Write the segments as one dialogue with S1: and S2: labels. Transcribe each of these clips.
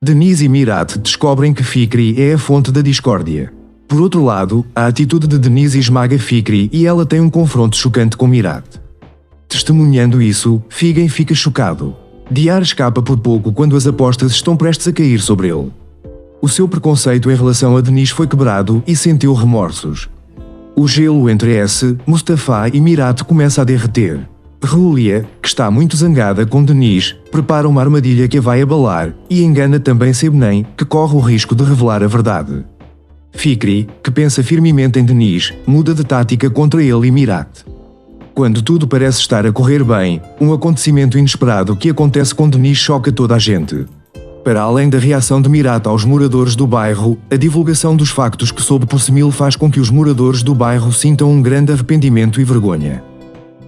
S1: Denise e Mirat descobrem que Fikri é a fonte da discórdia. Por outro lado, a atitude de Denise esmaga Fikri e ela tem um confronto chocante com Mirat. Testemunhando isso, Figen fica chocado. Diyar escapa por pouco quando as apostas estão prestes a cair sobre ele. O seu preconceito em relação a Denise foi quebrado e sentiu remorsos. O gelo entre Mustafa e Mirat começa a derreter. Julia, que está muito zangada com Denise, prepara uma armadilha que a vai abalar e engana também Sebnem, que corre o risco de revelar a verdade. Fikri, que pensa firmemente em Denise, muda de tática contra ele e Mirat. Quando tudo parece estar a correr bem, um acontecimento inesperado que acontece com Denise choca toda a gente. Para além da reação de Mirat aos moradores do bairro, a divulgação dos factos que soube por Semil faz com que os moradores do bairro sintam um grande arrependimento e vergonha.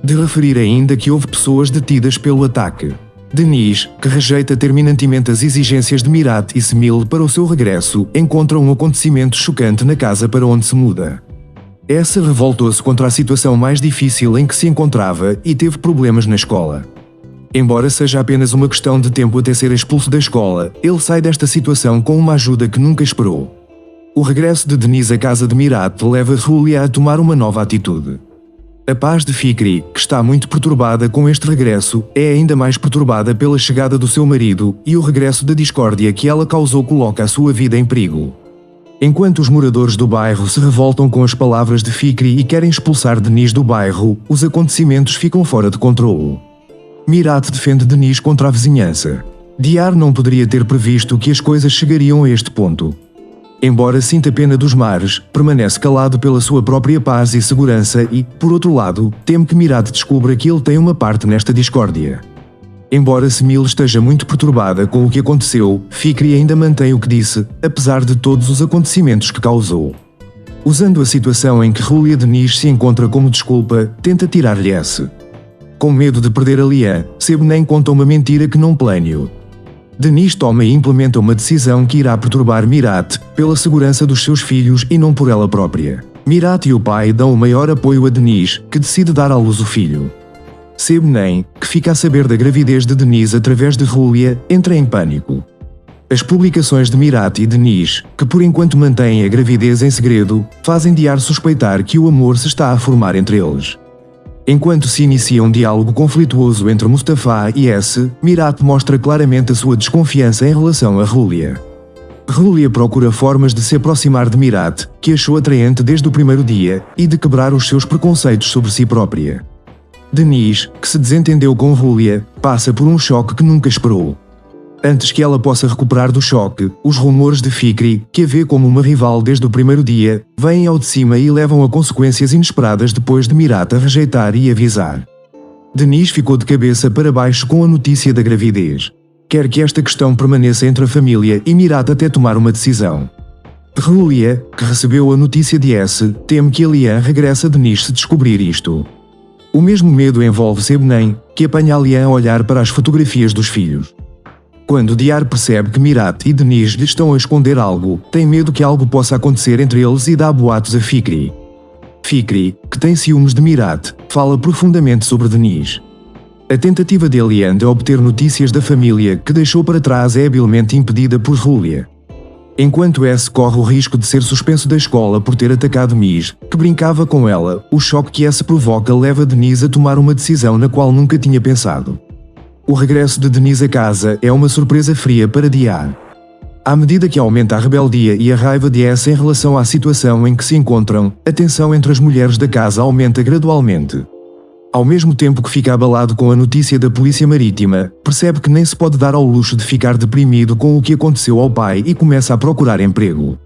S1: De referir ainda que houve pessoas detidas pelo ataque. Denise, que rejeita terminantemente as exigências de Mirat e Semil para o seu regresso, encontra um acontecimento chocante na casa para onde se muda. Revoltou-se contra a situação mais difícil em que se encontrava e teve problemas na escola. Embora seja apenas uma questão de tempo até ser expulso da escola, ele sai desta situação com uma ajuda que nunca esperou. O regresso de Denise à casa de Mirat leva Julia a tomar uma nova atitude. A paz de Fikri, que está muito perturbada com este regresso, é ainda mais perturbada pela chegada do seu marido e o regresso da discórdia que ela causou coloca a sua vida em perigo. Enquanto os moradores do bairro se revoltam com as palavras de Fikri e querem expulsar Denise do bairro, os acontecimentos ficam fora de controle. Mirat defende Denise contra a vizinhança. Diyar não poderia ter previsto que as coisas chegariam a este ponto. Embora sinta pena dos mares, permanece calado pela sua própria paz e segurança e, por outro lado, teme que Mirat descubra que ele tem uma parte nesta discórdia. Embora Semil esteja muito perturbada com o que aconteceu, Fikri ainda mantém o que disse, apesar de todos os acontecimentos que causou. Usando a situação em que Julia Denise se encontra como desculpa, tenta tirar-lhe esse. Com medo de perder a Lian, Sebnem conta uma mentira que não planeou. Denise toma e implementa uma decisão que irá perturbar Mirat, pela segurança dos seus filhos e não por ela própria. Mirat e o pai dão o maior apoio a Denise, que decide dar à luz o filho. Sebnem, que fica a saber da gravidez de Denise através de Julia, entra em pânico. As publicações de Mirat e Denise, que por enquanto mantêm a gravidez em segredo, fazem Diyar suspeitar que o amor se está a formar entre eles. Enquanto se inicia um diálogo conflituoso entre Mustafa e Mirat mostra claramente a sua desconfiança em relação a Julia. Julia procura formas de se aproximar de Mirat, que achou atraente desde o primeiro dia, e de quebrar os seus preconceitos sobre si própria. Denise, que se desentendeu com Julia, passa por um choque que nunca esperou. Antes que ela possa recuperar do choque, os rumores de Fikri, que a vê como uma rival desde o primeiro dia, vêm ao de cima e levam a consequências inesperadas depois de Mirat a rejeitar e avisar. Denise ficou de cabeça para baixo com a notícia da gravidez. Quer que esta questão permaneça entre a família e Mirat até tomar uma decisão. Julia, que recebeu a notícia de teme que a Lian regresse a Denise se descobrir isto. O mesmo medo envolve Sebnem, que apanha a Lian a olhar para as fotografias dos filhos. Quando Diyar percebe que Mirat e Denise lhe estão a esconder algo, tem medo que algo possa acontecer entre eles e dá boatos a Fikri. Fikri, que tem ciúmes de Mirat, fala profundamente sobre Denise. A tentativa de Lian de obter notícias da família que deixou para trás é habilmente impedida por Julia. Enquanto corre o risco de ser suspenso da escola por ter atacado Miss, que brincava com ela, o choque que provoca leva Denise a tomar uma decisão na qual nunca tinha pensado. O regresso de Denise a casa é uma surpresa fria para Diyar. À medida que aumenta a rebeldia e a raiva de em relação à situação em que se encontram, a tensão entre as mulheres da casa aumenta gradualmente. Ao mesmo tempo que fica abalado com a notícia da polícia marítima, percebe que nem se pode dar ao luxo de ficar deprimido com o que aconteceu ao pai e começa a procurar emprego.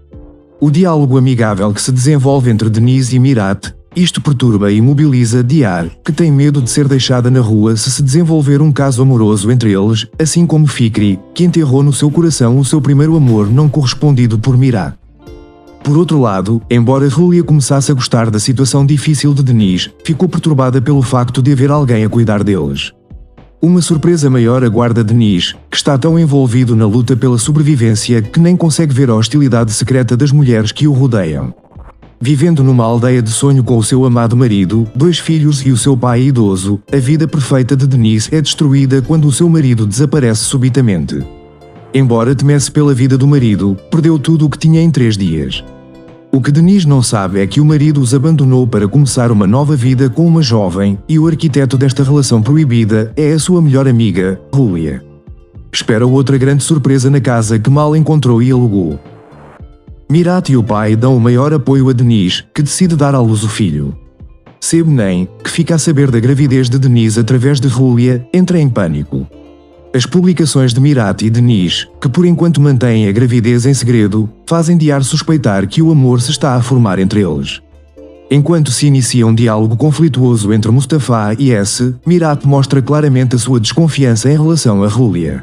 S1: O diálogo amigável que se desenvolve entre Denise e Mirat, isto perturba e imobiliza Diyar, que tem medo de ser deixada na rua se desenvolver um caso amoroso entre eles, assim como Fikri, que enterrou no seu coração o seu primeiro amor não correspondido por Mirat. Por outro lado, embora Julia começasse a gostar da situação difícil de Denise, ficou perturbada pelo facto de haver alguém a cuidar deles. Uma surpresa maior aguarda Denise, que está tão envolvido na luta pela sobrevivência que nem consegue ver a hostilidade secreta das mulheres que o rodeiam. Vivendo numa aldeia de sonho com o seu amado marido, 2 filhos e o seu pai idoso, a vida perfeita de Denise é destruída quando o seu marido desaparece subitamente. Embora temesse pela vida do marido, perdeu tudo o que tinha em 3 dias. O que Denise não sabe é que o marido os abandonou para começar uma nova vida com uma jovem, e o arquiteto desta relação proibida é a sua melhor amiga, Julia. Espera outra grande surpresa na casa que mal encontrou e alugou. Mirat e o pai dão o maior apoio a Denise, que decide dar à luz o filho. Sebnem, que fica a saber da gravidez de Denise através de Julia, entra em pânico. As publicações de Mirat e Denise, que por enquanto mantêm a gravidez em segredo, fazem Diar suspeitar que o amor se está a formar entre eles. Enquanto se inicia um diálogo conflituoso entre Mustafa e S, Mirat mostra claramente a sua desconfiança em relação a Julia.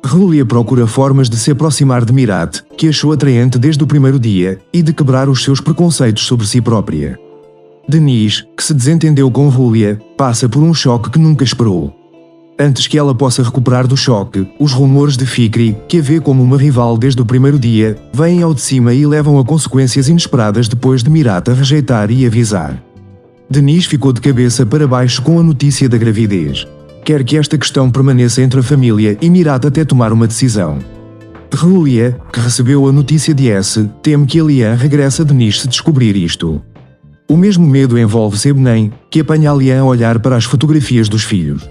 S1: Julia procura formas de se aproximar de Mirat, que achou atraente desde o primeiro dia, e de quebrar os seus preconceitos sobre si própria. Denise, que se desentendeu com Julia, passa por um choque que nunca esperou. Antes que ela possa recuperar do choque, os rumores de Fikri, que a vê como uma rival desde o primeiro dia, vêm ao de cima e levam a consequências inesperadas depois de Mirat a rejeitar e avisar. Denise ficou de cabeça para baixo com a notícia da gravidez. Quer que esta questão permaneça entre a família e Mirat até tomar uma decisão. Julia, que recebeu a notícia de S, teme que Alian regresse a Denise se descobrir isto. O mesmo medo envolve Sebnem, que apanha Alian a olhar para as fotografias dos filhos.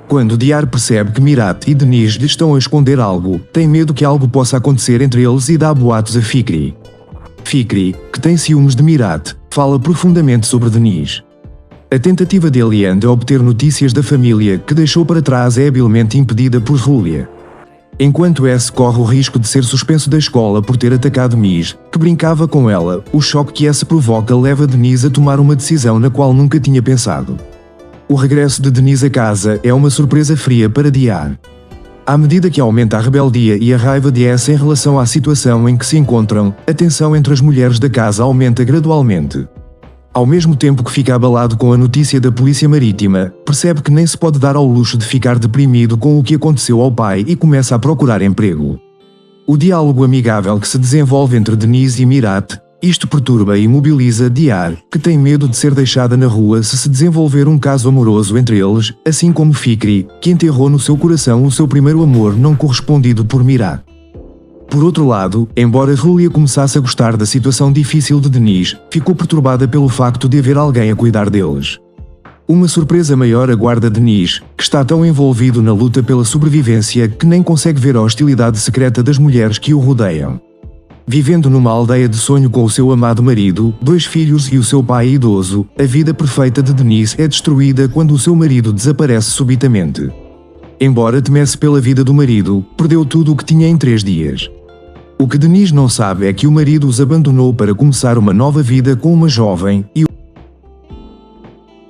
S1: Quando Diar percebe que Mirat e Denise lhe estão a esconder algo, tem medo que algo possa acontecer entre eles e dá boatos a Fikri. Fikri, que tem ciúmes de Mirat, fala profundamente sobre Denise. A tentativa de Alian de obter notícias da família que deixou para trás é habilmente impedida por Julia. Enquanto S corre o risco de ser suspenso da escola por ter atacado Miss, que brincava com ela, o choque que S provoca leva Denise a tomar uma decisão na qual nunca tinha pensado. O regresso de Denise a casa é uma surpresa fria para Diar. À medida que aumenta a rebeldia e a raiva de S em relação à situação em que se encontram, a tensão entre as mulheres da casa aumenta gradualmente. Ao mesmo tempo que fica abalado com a notícia da polícia marítima, percebe que nem se pode dar ao luxo de ficar deprimido com o que aconteceu ao pai e começa a procurar emprego. O diálogo amigável que se desenvolve entre Denise e Mirat, isto perturba e imobiliza Diar, que tem medo de ser deixada na rua se desenvolver um caso amoroso entre eles, assim como Fikri, que enterrou no seu coração o seu primeiro amor não correspondido por Mirat. Por outro lado, embora Julia começasse a gostar da situação difícil de Denise, ficou perturbada pelo facto de haver alguém a cuidar deles. Uma surpresa maior aguarda Denise, que está tão envolvido na luta pela sobrevivência que nem consegue ver a hostilidade secreta das mulheres que o rodeiam. Vivendo numa aldeia de sonho com o seu amado marido, 2 filhos e o seu pai idoso, a vida perfeita de Denise é destruída quando o seu marido desaparece subitamente. Embora temesse pela vida do marido, perdeu tudo o que tinha em 3 dias. O que Denise não sabe é que o marido os abandonou para começar uma nova vida com uma jovem, e